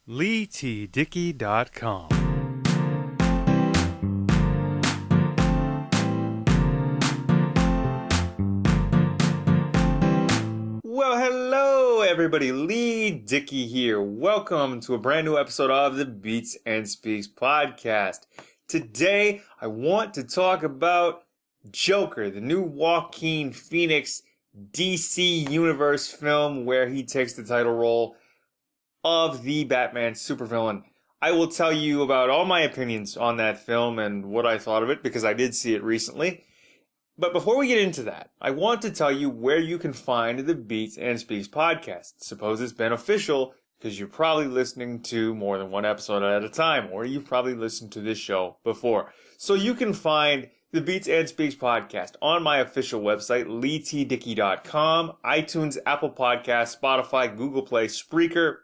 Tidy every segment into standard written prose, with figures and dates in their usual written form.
LeighTDickey.com. Well, hello everybody, Leigh Dickey here. Welcome to a brand new episode of the Beats and Speaks podcast. Today, I want to talk about Joker, the new Joaquin Phoenix DC Universe film where he takes the title role of the Batman supervillain. I will tell you about all my opinions on that film and what I thought of it because I did see it recently. But before we get into that, I want to tell you where you can find the Beats and Speaks podcast. Suppose it's beneficial because you're probably listening to more than one episode at a time, or you've probably listened to this show before. So you can find the Beats and Speaks podcast on my official website, LeighTDickey.com, iTunes, Apple Podcasts, Spotify, Google Play, Spreaker,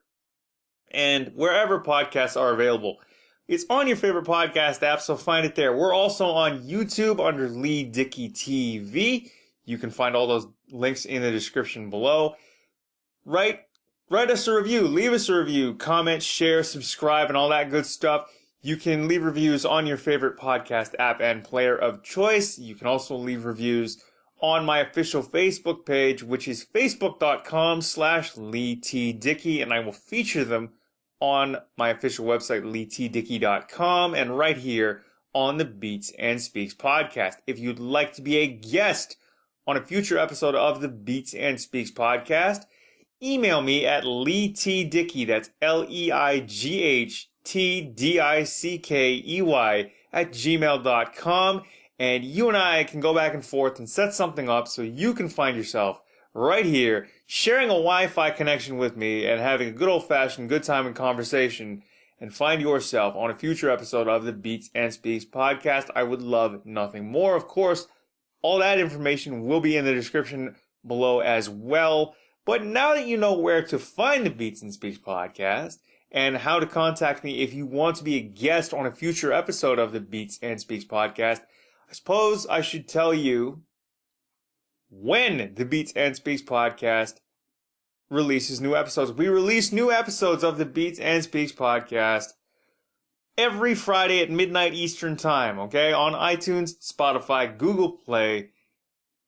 and wherever podcasts are available. It's on your favorite podcast app, so find it there. We're also on YouTube under Leigh Dickey TV. You can find all those links in the description below. Write us a review, leave us a review, comment, share, subscribe, and all that good stuff. You can leave reviews on your favorite podcast app and player of choice. You can also leave reviews on my official Facebook page, which is facebook.com/LeighTDickey, and I will feature them on my official website, LeighTDickey.com, and right here on the Beats and Speaks podcast. If you'd like to be a guest on a future episode of the Beats and Speaks podcast, email me at LeighTDickey, that's LeighTDickey @gmail.com, and you and I can go back and forth and set something up so you can find yourself right here, sharing a Wi-Fi connection with me and having a good old-fashioned good time and conversation, and find yourself on a future episode of the Beats and Speaks podcast. I would love nothing more. Of course, all that information will be in the description below as well. But now that you know where to find the Beats and Speaks podcast and how to contact me if you want to be a guest on a future episode of the Beats and Speaks podcast, I suppose I should tell you when the Beats and Speaks podcast releases new episodes. We release new episodes of the Beats and Speaks podcast every Friday at midnight Eastern time, okay? On iTunes, Spotify, Google Play,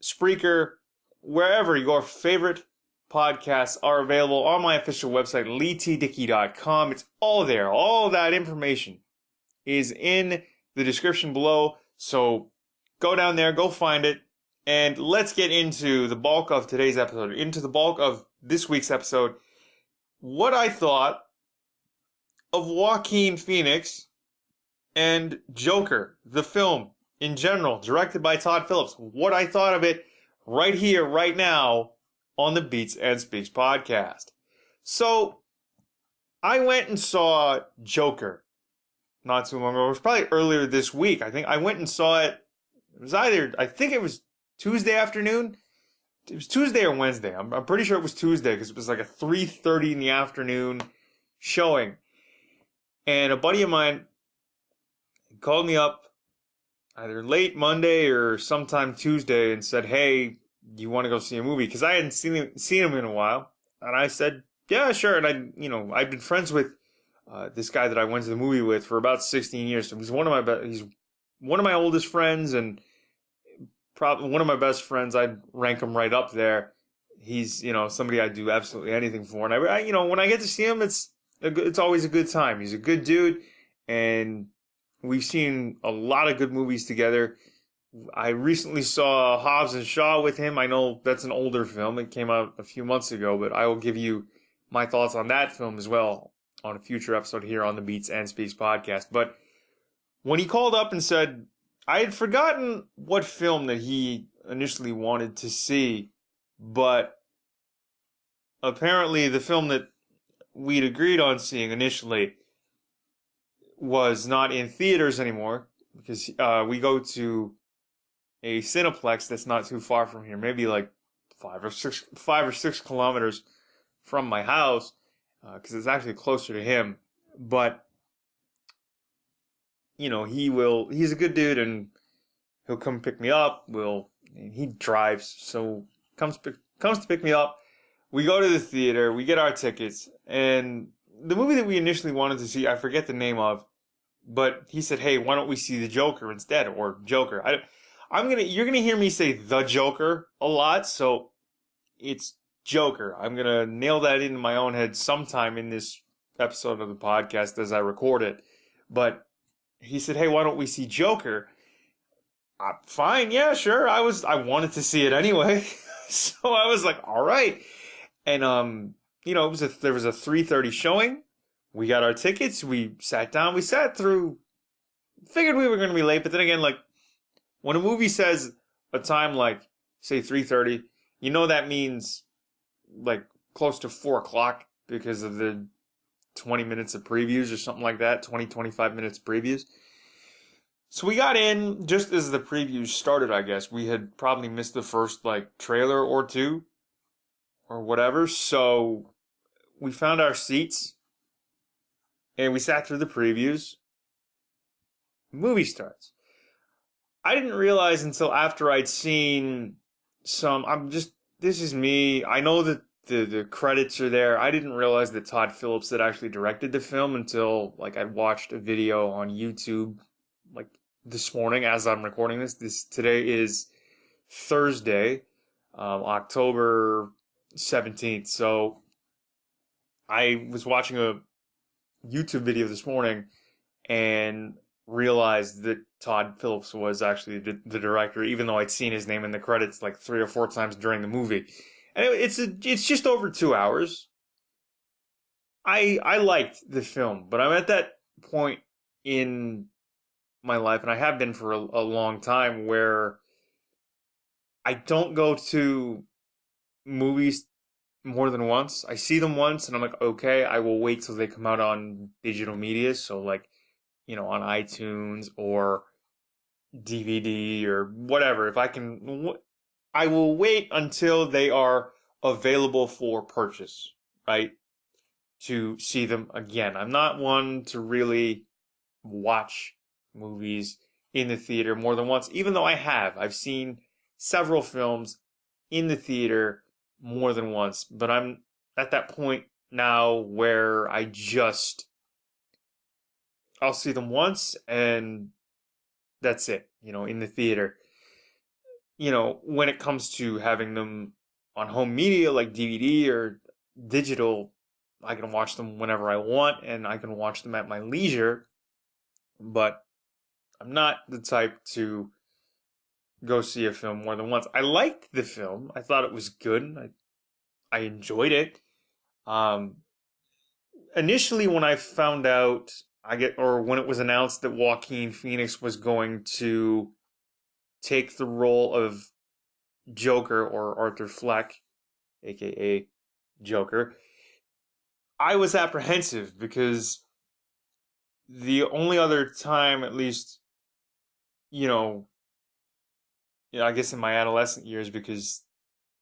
Spreaker, wherever your favorite podcasts are available on my official website, LeighTDickey.com. It's all there. All that information is in the description below. So go down there, go find it. And let's get into the bulk of today's episode, into the bulk of this week's episode. What I thought of Joaquin Phoenix and Joker, the film in general, directed by Todd Phillips. What I thought of it right here, right now, on the Beats and Speaks podcast. So, I went and saw Joker not too long ago. It was probably earlier this week. I think I went and saw it. It was I think it was Tuesday afternoon. It was Tuesday or Wednesday. I'm pretty sure it was Tuesday because it was like a 3:30 in the afternoon showing. And a buddy of mine called me up either late Monday or sometime Tuesday and said, "Hey, you want to go see a movie?" Because I hadn't seen him in a while. And I said, "Yeah, sure." And I'd been friends with this guy that I went to the movie with for about 16 years. So he's one of my oldest friends and probably one of my best friends. I'd rank him right up there. He's, somebody I'd do absolutely anything for. And I when I get to see him, it's always a good time. He's a good dude, and we've seen a lot of good movies together. I recently saw Hobbs and Shaw with him. I know that's an older film. It came out a few months ago, but I will give you my thoughts on that film as well on a future episode here on the Beats and Speaks podcast. But when he called up and said, I had forgotten what film that he initially wanted to see, but apparently the film that we'd agreed on seeing initially was not in theaters anymore because we go to a Cineplex that's not too far from here, maybe like 5 or 6 kilometers from my house, because it's actually closer to him. But he's a good dude, and he'll come pick me up. He drives, so comes to pick me up. We go to the theater, we get our tickets, and the movie that we initially wanted to see, I forget the name of, but he said, "Hey, why don't we see the Joker instead, or Joker?" You're gonna hear me say the Joker a lot, so it's Joker. I'm gonna nail that into my own head sometime in this episode of the podcast as I record it. But he said, "Hey, why don't we see Joker?" Fine, yeah, sure. I wanted to see it anyway, so I was like, "All right." And there was a 3:30 showing. We got our tickets. We sat down. We sat through. Figured we were going to be late, but then again, like when a movie says a time like say 3:30, you know that means like close to 4 o'clock because of the 20 minutes of previews or something like that. 25 minutes previews. So we got in just as the previews started. I guess we had probably missed the first like trailer or two or whatever. So we found our seats and we sat through the previews. Movie starts. I didn't realize until after I'd seen this is me. I know that the credits are there. I didn't realize that Todd Phillips had actually directed the film until like I'd watched a video on YouTube like this morning as I'm recording this. Today is Thursday, October 17th. So I was watching a YouTube video this morning and realized that Todd Phillips was actually the director, even though I'd seen his name in the credits like 3 or 4 times during the movie. And it's just over 2 hours. I liked the film, but I'm at that point in my life, and I have been for a long time, where I don't go to movies more than once. I see them once, and I'm like, okay, I will wait till they come out on digital media, so like, on iTunes or DVD or whatever. If I can, I will wait until they are available for purchase, right? To see them again. I'm not one to really watch movies in the theater more than once, even though I've seen several films in the theater more than once, but I'm at that point now where I'll see them once and that's it, in the theater. When it comes to having them on home media like DVD or digital, I can watch them whenever I want and I can watch them at my leisure, but I'm not the type to go see a film more than once. I liked the film. I thought it was good. I enjoyed it. Um, Initially when I found out, when it was announced that Joaquin Phoenix was going to take the role of Joker, or Arthur Fleck, aka Joker, I was apprehensive because the only other time, at least, I guess in my adolescent years, because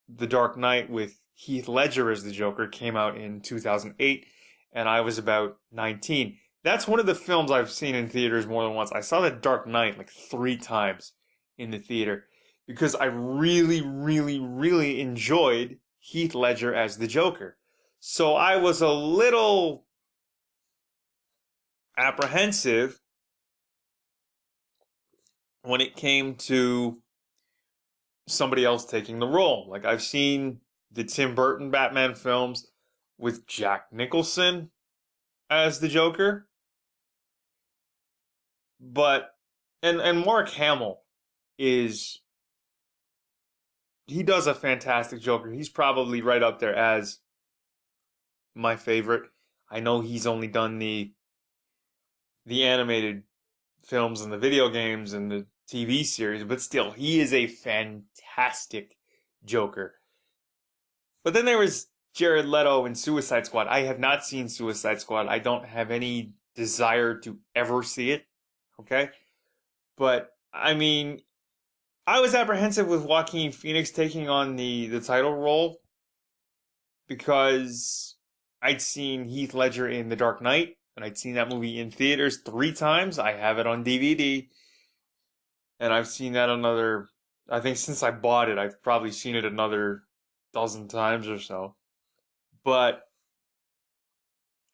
The Dark Knight with Heath Ledger as the Joker came out in 2008, and I was about 19. That's one of the films I've seen in theaters more than once. I saw The Dark Knight like 3 times in the theater because I really, really, really enjoyed Heath Ledger as the Joker. So I was a little apprehensive when it came to somebody else taking the role. Like I've seen the Tim Burton Batman films with Jack Nicholson as the Joker, but and Mark Hamill he does a fantastic Joker. He's probably right up there as my favorite. I know he's only done the animated films and the video games and the TV series, but still, he is a fantastic Joker. But then there was Jared Leto in Suicide Squad. I have not seen Suicide Squad. I don't have any desire to ever see it. Okay? But, I mean, I was apprehensive with Joaquin Phoenix taking on the title role because I'd seen Heath Ledger in The Dark Knight, and I'd seen that movie in theaters 3 times. I have it on DVD. And I've seen that I think since I bought it, I've probably seen it another dozen times or so. But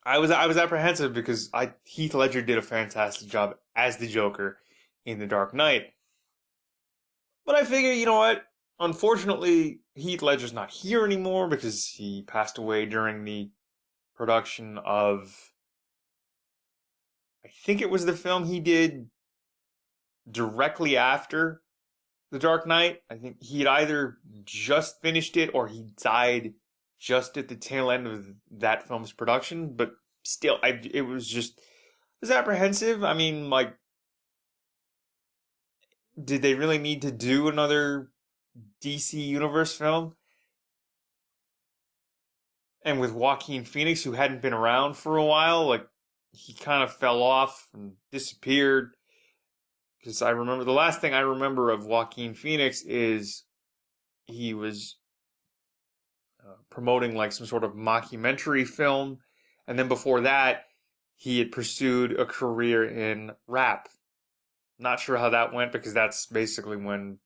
I was apprehensive because Heath Ledger did a fantastic job as the Joker in The Dark Knight. But I figure, you know what? Unfortunately, Heath Ledger's not here anymore because he passed away during the production of, I think it was the film he did directly after The Dark Knight. I think he had either just finished it or he died just at the tail end of that film's production. But still, it was just, it was apprehensive. I mean, like, did they really need to do another DC Universe film? And with Joaquin Phoenix, who hadn't been around for a while, like, he kind of fell off and disappeared. Because I remember the last thing I remember of Joaquin Phoenix is he was promoting like some sort of mockumentary film, and then before that, he had pursued a career in rap. Not sure how that went because that's basically when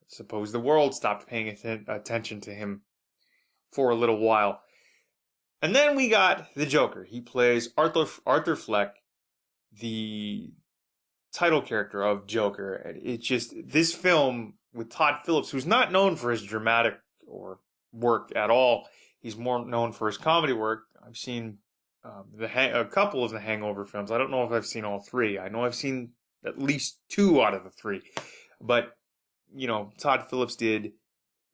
I suppose the world stopped paying attention to him for a little while. And then we got the Joker. He plays Arthur Fleck, the title character of Joker. And it's just this film with Todd Phillips, who's not known for his dramatic or work at all. He's more known for his comedy work. I've seen a couple of the Hangover films. I don't know if I've seen all three. I know I've seen at least two out of the three. But, you know, Todd Phillips did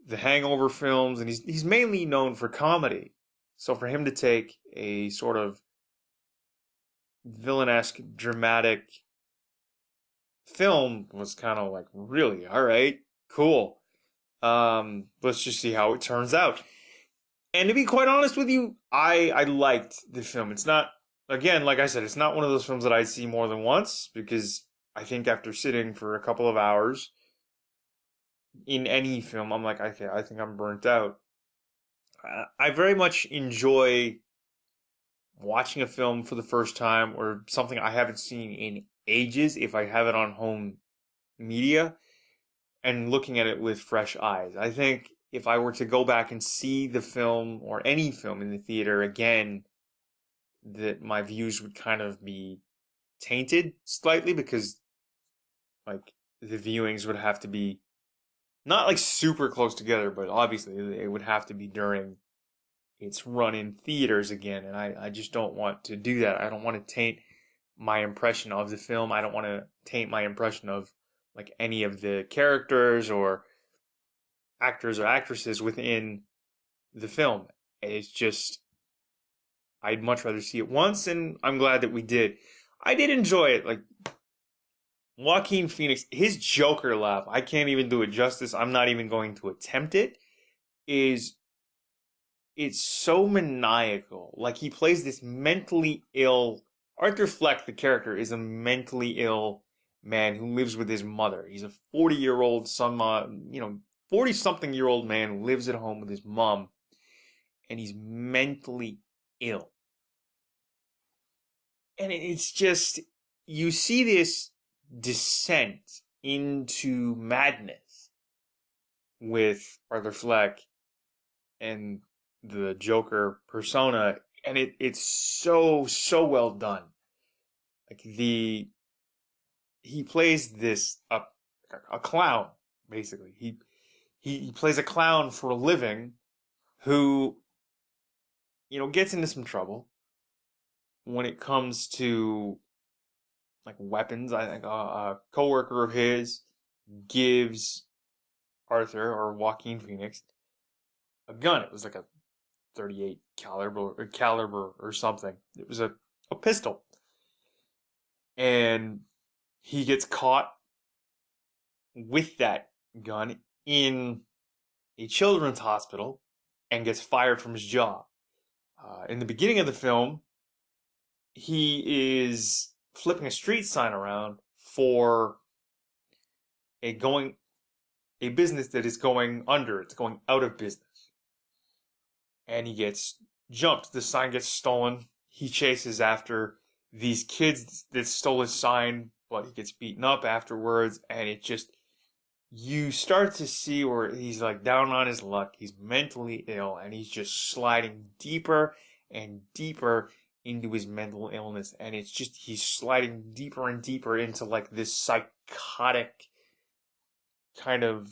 the Hangover films, and he's mainly known for comedy. So for him to take a sort of villainesque, dramatic film was kind of like, really, all right, cool. Let's just see how it turns out. And to be quite honest with you, I liked the film. It's not, again, like I said, it's not one of those films that I'd see more than once because I think after sitting for a couple of hours in any film, I'm like, okay, I think I'm burnt out. I very much enjoy watching a film for the first time or something I haven't seen in ages if I have it on home media and looking at it with fresh eyes. I think if I were to go back and see the film or any film in the theater again, that my views would kind of be tainted slightly because like the viewings would have to be not like super close together, but obviously it would have to be during its run in theaters again. And I just don't want to do that. I don't want to taint my impression of the film. I don't want to taint my impression of like any of the characters or actors or actresses within the film. It's just, I'd much rather see it once, and I'm glad that we did. I did enjoy it. Like, Joaquin Phoenix, his Joker laugh, I can't even do it justice. I'm not even going to attempt it. It's so maniacal. Like, he plays this mentally ill. Arthur Fleck, the character, is a mentally ill man who lives with his mother. He's a 40-year-old 40-something-year-old man who lives at home with his mom, and he's mentally ill. And it's just, you see this descent into madness with Arthur Fleck and the Joker persona, and it's so well done. Like he plays this a clown basically. He plays a clown for a living who gets into some trouble when it comes to like weapons. I think a coworker of his gives Arthur or Joaquin Phoenix a gun. It was like a 38 caliber or something. It was a pistol. And he gets caught with that gun in a children's hospital and gets fired from his job. In the beginning of the film, he is flipping a street sign around for a business that is going under. It's going out of business. And he gets jumped. The sign gets stolen. He chases after these kids that stole his sign, but he gets beaten up afterwards. And you start to see where he's like down on his luck. He's mentally ill and he's just sliding deeper and deeper into his mental illness, and it's just he's sliding deeper and deeper into like this psychotic kind of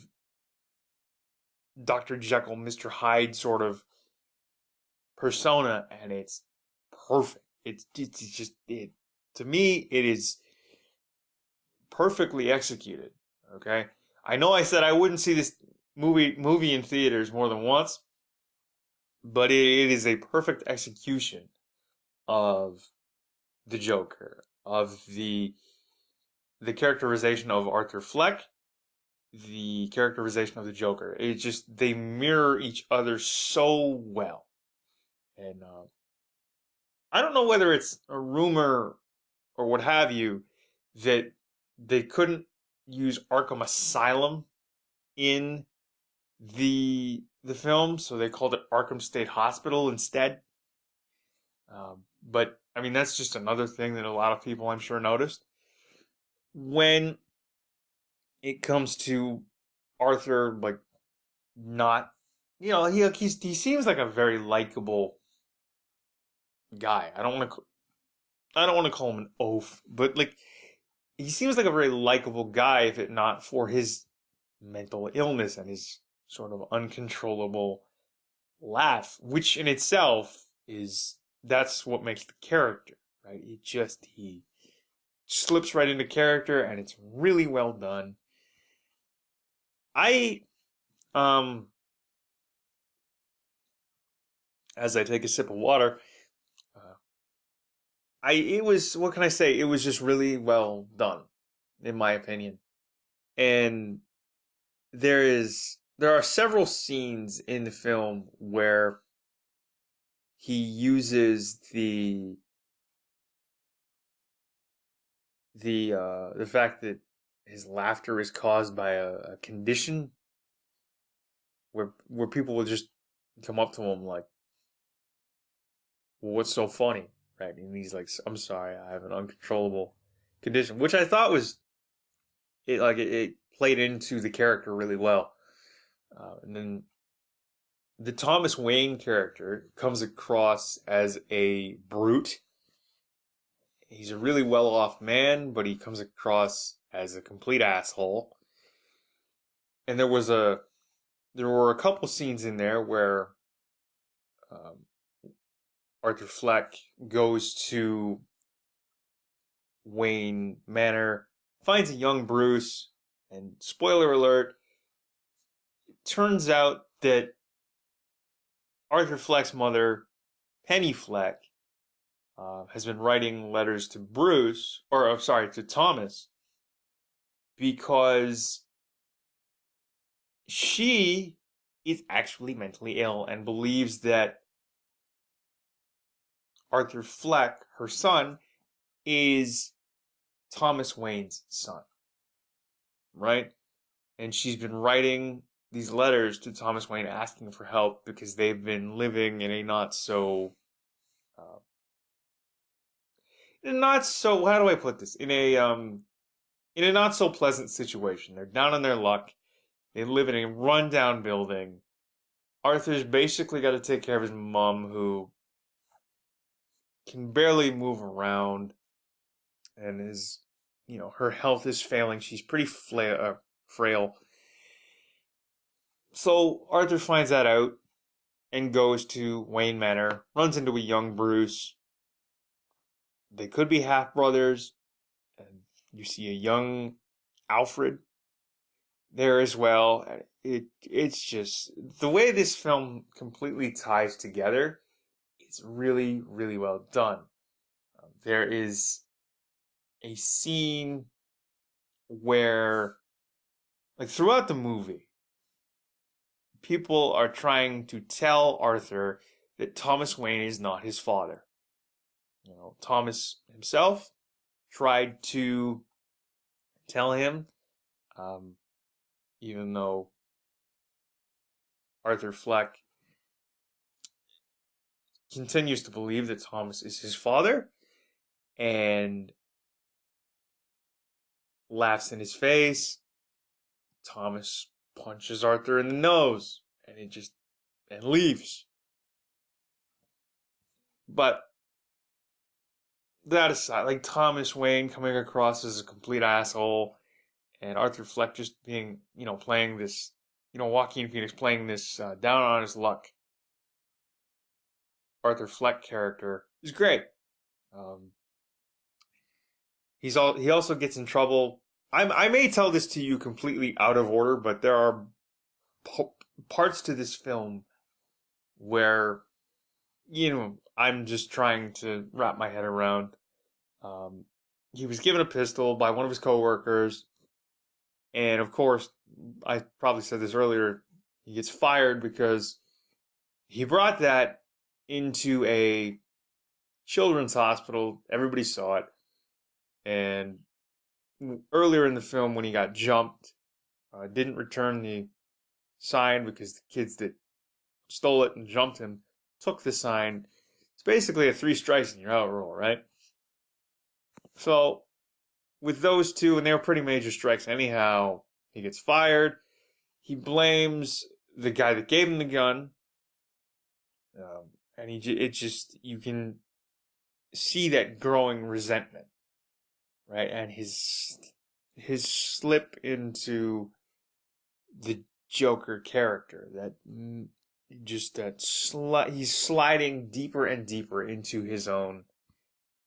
Dr. Jekyll, Mr. Hyde sort of persona, and it's perfect. It's just it to me it is perfectly executed. Okay, I know I said I wouldn't see this movie in theaters more than once, but it is a perfect execution of the Joker, of the characterization of Arthur Fleck, the characterization of the Joker. It just they mirror each other so well, and I don't know whether it's a rumor or what have you that they couldn't use Arkham Asylum in the film, so they called it Arkham State Hospital instead. But I mean, that's just another thing that a lot of people, I'm sure, noticed. When it comes to Arthur, like not, he seems like a very likable guy. I don't want to call him an oaf, but like he seems like a very likable guy if it not for his mental illness and his sort of uncontrollable laugh, which in itself is that's what makes the character, right? He slips right into character and it's really well done. I as I take a sip of water, uh, I it was what can I say? It was just really well done, in my opinion. And there are several scenes in the film where he uses the fact that his laughter is caused by a condition where people will just come up to him like, well, what's so funny, right? And he's like, I'm sorry, I have an uncontrollable condition, which I thought was it played into the character really well. And then the Thomas Wayne character comes across as a brute. He's a really well off man, but he comes across as a complete asshole. And there were a couple scenes in there where um, Arthur Fleck goes to Wayne Manor, finds a young Bruce, and spoiler alert, it turns out that Arthur Fleck's mother, Penny Fleck, has been writing letters to Bruce, or sorry, to Thomas, because she is actually mentally ill and believes that Arthur Fleck, her son, is Thomas Wayne's son, right? And she's been writing these letters to Thomas Wayne asking for help because they've been living in a uh, not so, how do I put this? In a not so pleasant situation. They're down on their luck. They live in a rundown building. Arthur's basically got to take care of his mom, who can barely move around, and her health is failing. She's pretty frail. So Arthur finds that out and goes to Wayne Manor, runs into a young Bruce. They could be half brothers, and you see a young Alfred there as well. It's just the way this film completely ties together. It's really, really well done. There is a scene where, like throughout the movie, people are trying to tell Arthur that Thomas Wayne is not his father. Thomas himself tried to tell him, um, even though Arthur Fleck continues to believe that Thomas is his father and laughs in his face. Thomas punches Arthur in the nose and leaves. But that aside, like Thomas Wayne coming across as a complete asshole, and Arthur Fleck just being, playing this, Joaquin Phoenix playing this down on his luck Arthur Fleck character is great. Um, he also gets in trouble. I may tell this to you completely out of order, but there are parts to this film where I'm just trying to wrap my head around. Um, he was given a pistol by one of his coworkers, and of course, I probably said this earlier. He gets fired because he brought that into a children's hospital. Everybody saw it, and earlier in the film, when he got jumped, didn't return the sign because the kids that stole it and jumped him took the sign. It's basically a 3 strikes and you're out rule, right? So with those two, and they were pretty major strikes anyhow, he gets fired. He blames the guy that gave him the gun, and you can see that growing resentment, right? And his slip into the Joker character, he's sliding deeper and deeper into his own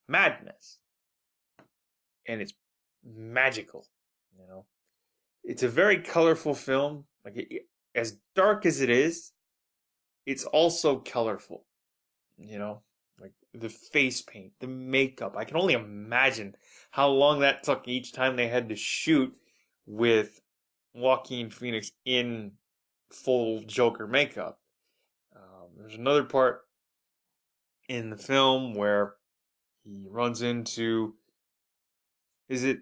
madness, and it's magical. It's a very colorful film. As dark as it is, it's also colorful. Like the face paint, the makeup. I can only imagine how long that took each time they had to shoot with Joaquin Phoenix in full Joker makeup. There's another part in the film where he runs into, is it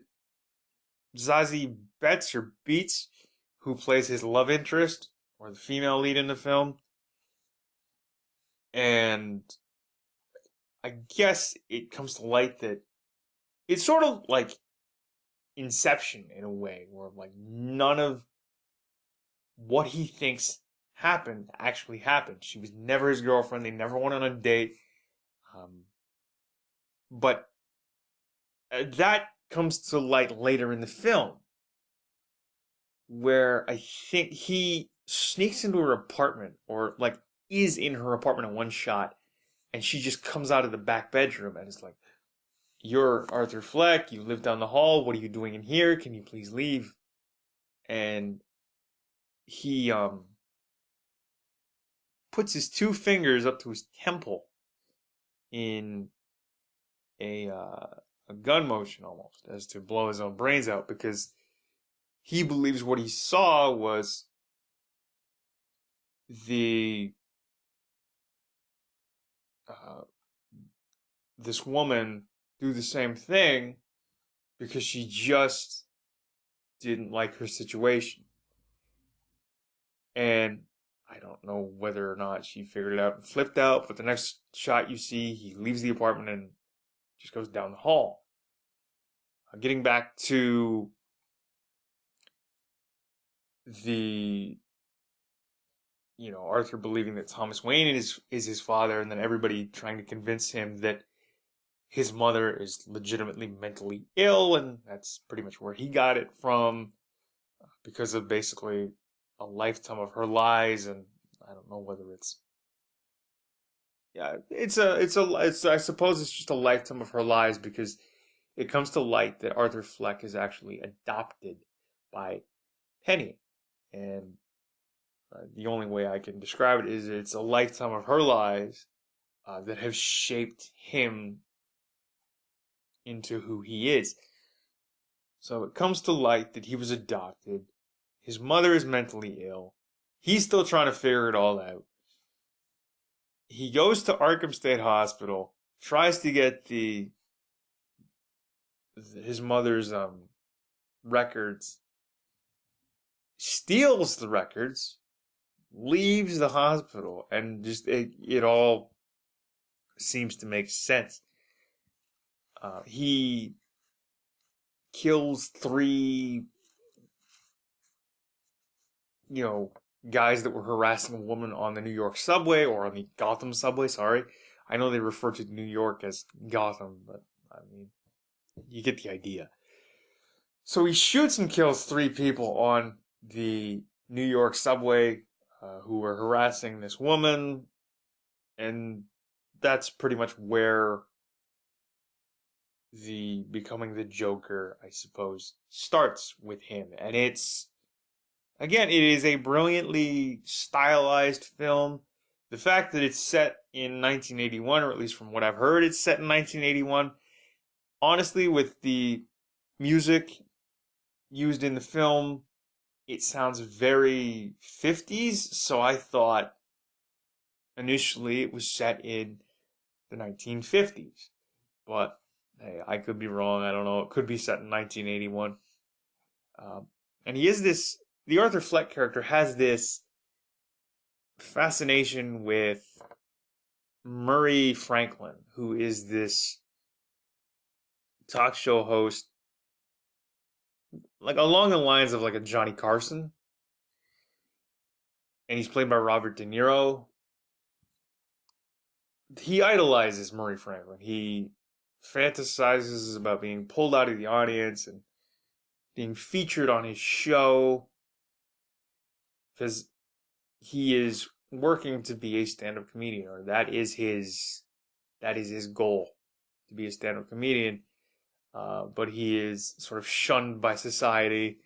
Zazie Betts or Beats, who plays his love interest or the female lead in the film, and I guess it comes to light that it's sort of like Inception in a way, where like none of what he thinks happened actually happened. She was never his girlfriend. They never went on a date. But that comes to light later in the film, where I think he sneaks into her apartment, or like is in her apartment in one shot, and she just comes out of the back bedroom and is like, "You're Arthur Fleck, you live down the hall, what are you doing in here? Can you please leave?" And he puts his 2 fingers up to his temple in a gun motion almost, as to blow his own brains out, because he believes what he saw was the this woman do the same thing because she just didn't like her situation. And I don't know whether or not she figured it out and flipped out, but the next shot you see, he leaves the apartment and just goes down the hall. Getting back to the, Arthur believing that Thomas Wayne is his father, and then everybody trying to convince him that his mother is legitimately mentally ill, and that's pretty much where he got it from, because of basically a lifetime of her lies. And I don't know whether I suppose it's just a lifetime of her lies, because it comes to light that Arthur Fleck is actually adopted by Penny, and the only way I can describe it is it's a lifetime of her lies that have shaped him into who he is. So it comes to light that he was adopted. His mother is mentally ill. He's still trying to figure it all out. He goes to Arkham State Hospital, tries to get his mother's records, steals the records, leaves the hospital, and just it all seems to make sense. He kills 3, guys that were harassing a woman on the New York subway, or on the Gotham subway, sorry. I know they refer to New York as Gotham, but I mean, you get the idea. So he shoots and kills 3 people on the New York subway who were harassing this woman, and that's pretty much where the becoming the Joker, I suppose, starts with him. And again, it is a brilliantly stylized film. The fact that it's set in 1981, or at least from what I've heard, it's set in 1981. Honestly, with the music used in the film, it sounds very 50s, so I thought initially it was set in the 1950s. But hey, I could be wrong. I don't know. It could be set in 1981. And the Arthur Fleck character has this fascination with Murray Franklin, who is this talk show host, like along the lines of like a Johnny Carson. And he's played by Robert De Niro. He idolizes Murray Franklin. He fantasizes about being pulled out of the audience and being featured on his show because he is working to be a stand-up comedian, or that is his goal, to be a stand-up comedian. But he is sort of shunned by society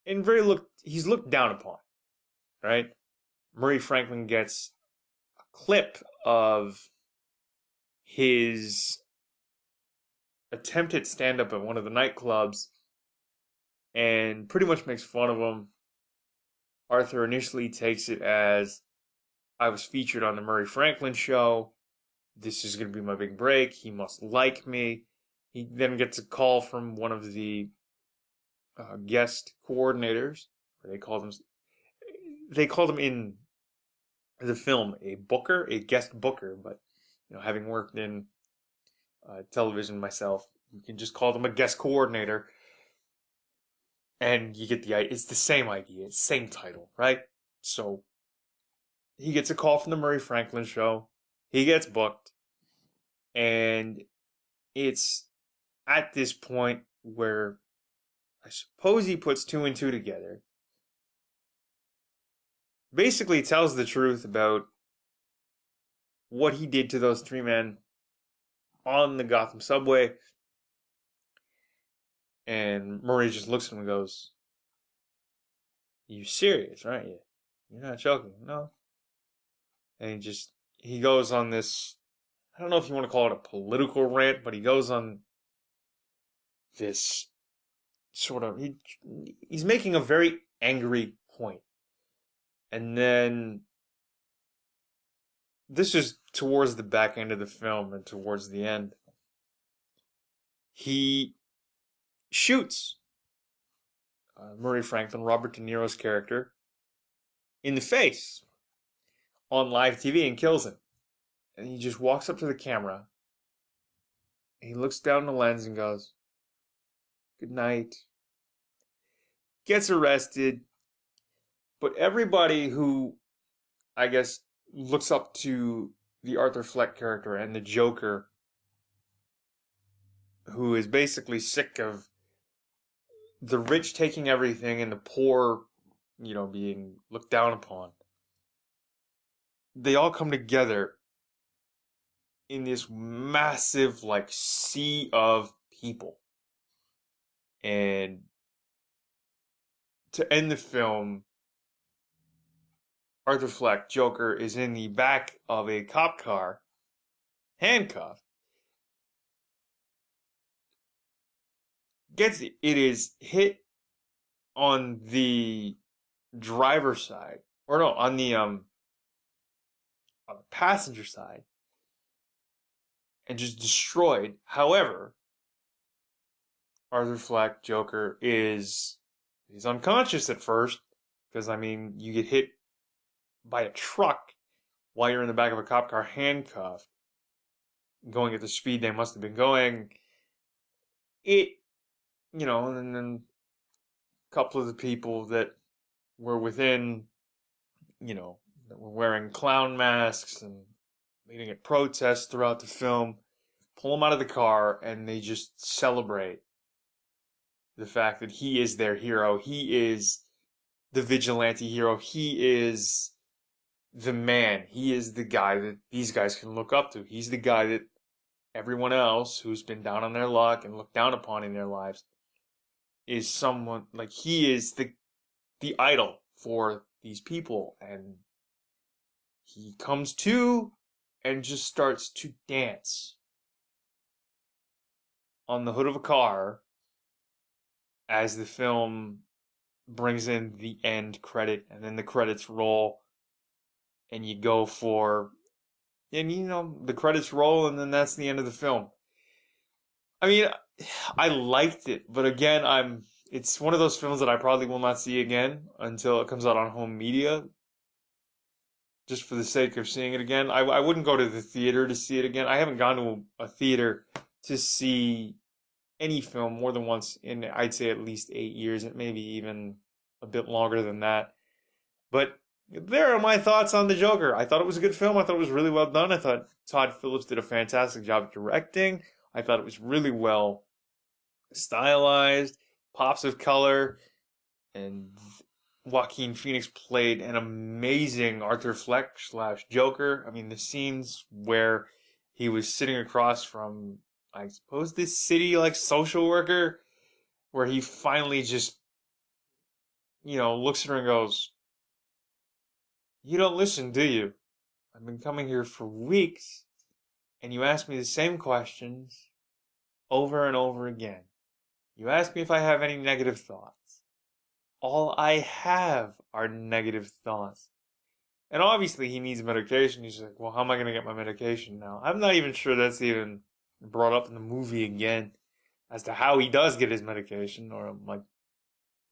and he's looked down upon, right? Murray Franklin gets a clip of his attempt at stand-up at one of the nightclubs and pretty much makes fun of him. Arthur initially takes it as, I was featured on the Murray Franklin show. This is going to be my big break. He must like me. He then gets a call from one of the guest coordinators. They called him in the film a guest booker. But having worked in television myself, you can just call them a guest coordinator. And you get the idea. It's the same idea, same title, right? So he gets a call from the Murray Franklin show. He gets booked. And it's at this point where I suppose he puts 2 and 2 together. Basically tells the truth about what he did to those 3 men on the Gotham subway. And Murray just looks at him and goes, "You serious, right? You're not joking, no?" And he goes on this, I don't know if you want to call it a political rant, but he goes on this sort of, he's making a very angry point. And then this is towards the back end of the film and towards the end. He shoots Murray Franklin, Robert De Niro's character, in the face on live TV and kills him. And he just walks up to the camera. And he looks down the lens and goes, "Good night." Gets arrested. But everybody who, I guess, looks up to the Arthur Fleck character and the Joker, who is basically sick of the rich taking everything and the poor, being looked down upon, they all come together in this massive, sea of people. And to end the film, Arthur Fleck, Joker, is in the back of a cop car, handcuffed. It is hit on the driver's side, or no, on the passenger side, and just destroyed. However, Arthur Fleck, Joker, he's unconscious at first, because you get hit by a truck while you're in the back of a cop car handcuffed, going at the speed they must have been going. And then a couple of the people that were within, that were wearing clown masks and leading at protests throughout the film, pull him out of the car, and they just celebrate the fact that he is their hero. He is the vigilante hero. He is the man. He is the guy that these guys can look up to. He's the guy that everyone else who's been down on their luck and looked down upon in their lives is someone like he is the idol for these people. And he comes to and just starts to dance on the hood of a car as the film brings in the end credit, and then the credits roll, and you go for, and the credits roll, and then that's the end of the film. I mean, I liked it, but again, it's one of those films that I probably will not see again until it comes out on home media, just for the sake of seeing it again. I wouldn't go to the theater to see it again. I haven't gone to a theater to see any film more than once in, I'd say, at least 8 years, maybe even a bit longer than that. But there are my thoughts on The Joker. I thought it was a good film. I thought it was really well done. I thought Todd Phillips did a fantastic job directing. I thought it was really well stylized, pops of color, and Joaquin Phoenix played an amazing Arthur Fleck / Joker. I mean, the scenes where he was sitting across from, I suppose, this city social worker, where he finally just, looks at her and goes, "You don't listen, do you? I've been coming here for weeks, and you ask me the same questions over and over again. You ask me if I have any negative thoughts. All I have are negative thoughts." And obviously he needs medication. He's like, "Well, how am I going to get my medication now?" I'm not even sure that's even brought up in the movie again as to how he does get his medication, or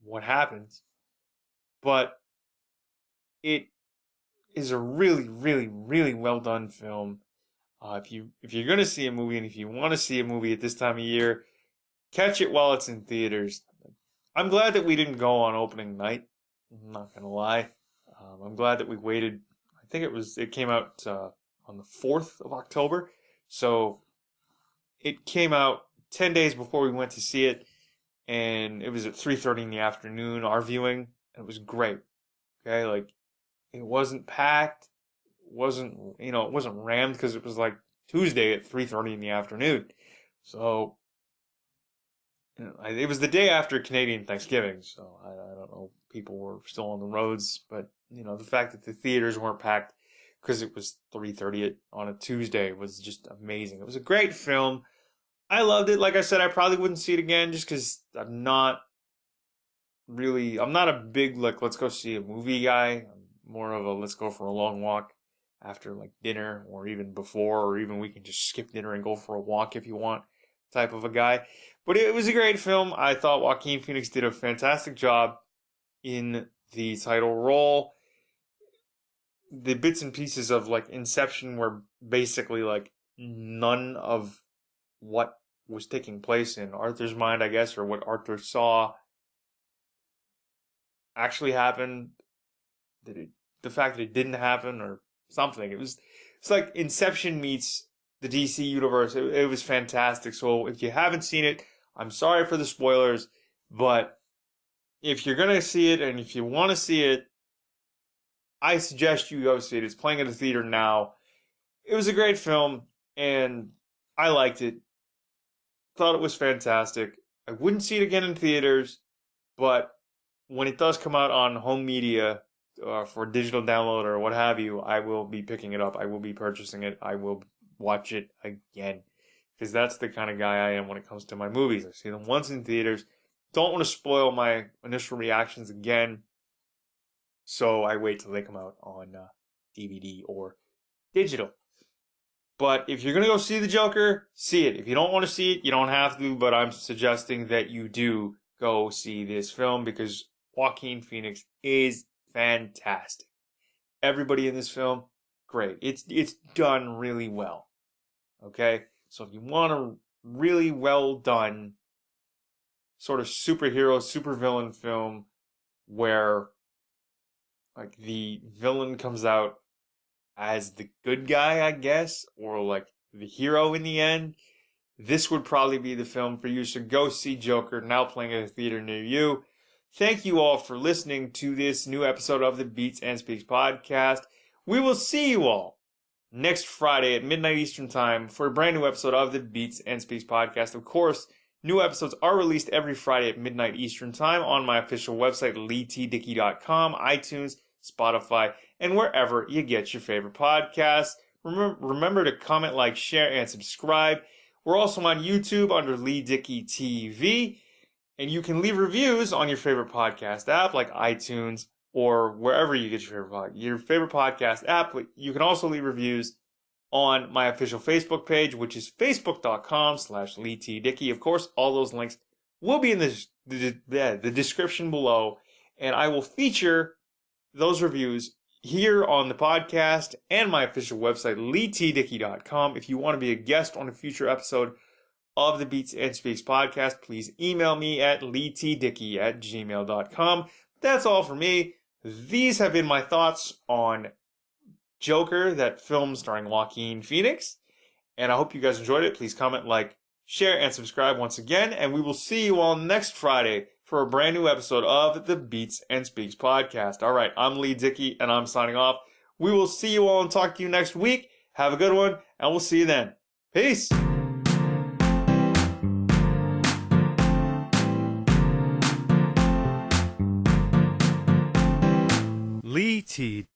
what happens. But it is a really, really, really well done film. If you're gonna see a movie, and if you want to see a movie at this time of year, catch it while it's in theaters. I'm glad that we didn't go on opening night. I'm not gonna lie. I'm glad that we waited. I think it came out on the 4th of October, so it came out 10 days before we went to see it, and it was at 3:30 in the afternoon, our viewing, and it was great. Okay, it wasn't packed, it wasn't rammed, because it was Tuesday at 3:30 in the afternoon. So it was the day after Canadian Thanksgiving, so I don't know, people were still on the roads, but the fact that the theaters weren't packed because it was 3:30 on a Tuesday was just amazing. It was a great film. I loved it. Like I said, I probably wouldn't see it again just because I'm not a big, let's go see a movie guy. I'm more of a, let's go for a long walk after dinner, or even before, or even we can just skip dinner and go for a walk if you want type of a guy. But it was a great film. I thought Joaquin Phoenix did a fantastic job in the title role. The bits and pieces of Inception were basically none of what was taking place in Arthur's mind, I guess, or what Arthur saw actually happened. The fact that it didn't happen or something. It's like Inception meets the DC universe. It was fantastic. So if you haven't seen it, I'm sorry for the spoilers, but if you're gonna see it and if you want to see it, I suggest you go see it. It's playing at a theater now. It was a great film, and I liked it. Thought it was fantastic. I wouldn't see it again in theaters, but when it does come out on home media for digital download or what have you, I will be picking it up. I will be purchasing it. I will watch it again, because that's the kind of guy I am when it comes to my movies. I see them once in theaters. Don't want to spoil my initial reactions again, so I wait till they come out on DVD or digital. But if you're going to go see The Joker, see it. If you don't want to see it, you don't have to, but I'm suggesting that you do go see this film, because Joaquin Phoenix is fantastic. Everybody in this film, great. It's done really well. Okay? So if you want a really well done sort of superhero, supervillain film where the villain comes out as the good guy, I guess, or the hero in the end, this would probably be the film for you. So go see Joker, now playing at a theater near you. Thank you all for listening to this new episode of the Beats and Speaks podcast. We will see you all next Friday at midnight Eastern Time for a brand new episode of the Beats and Speaks podcast. Of course, new episodes are released every Friday at midnight Eastern Time on my official website, LeighTDickey.com, iTunes, Spotify, and wherever you get your favorite podcasts. Remember to comment, like, share, and subscribe. We're also on YouTube under Leigh Dickey TV, and you can leave reviews on your favorite podcast app like iTunes or wherever you get your favorite podcast app. But you can also leave reviews on my official Facebook page, which is facebook.com/LeighTDickey. Of course, all those links will be in the description below, and I will feature those reviews here on the podcast and my official website, LeighTDickey.com. If you want to be a guest on a future episode of the Beats and Speaks podcast, please email me at LeighTDickey@gmail.com. That's all for me. These have been my thoughts on Joker, that film starring Joaquin Phoenix, and I hope you guys enjoyed it. Please comment, like, share, and subscribe once again, and we will see you all next Friday for a brand new episode of the Beats and Speaks podcast. All right, I'm Leigh Dickey, and I'm signing off. We will see you all and talk to you next week. Have a good one, and we'll see you then. Peace. Leigh T.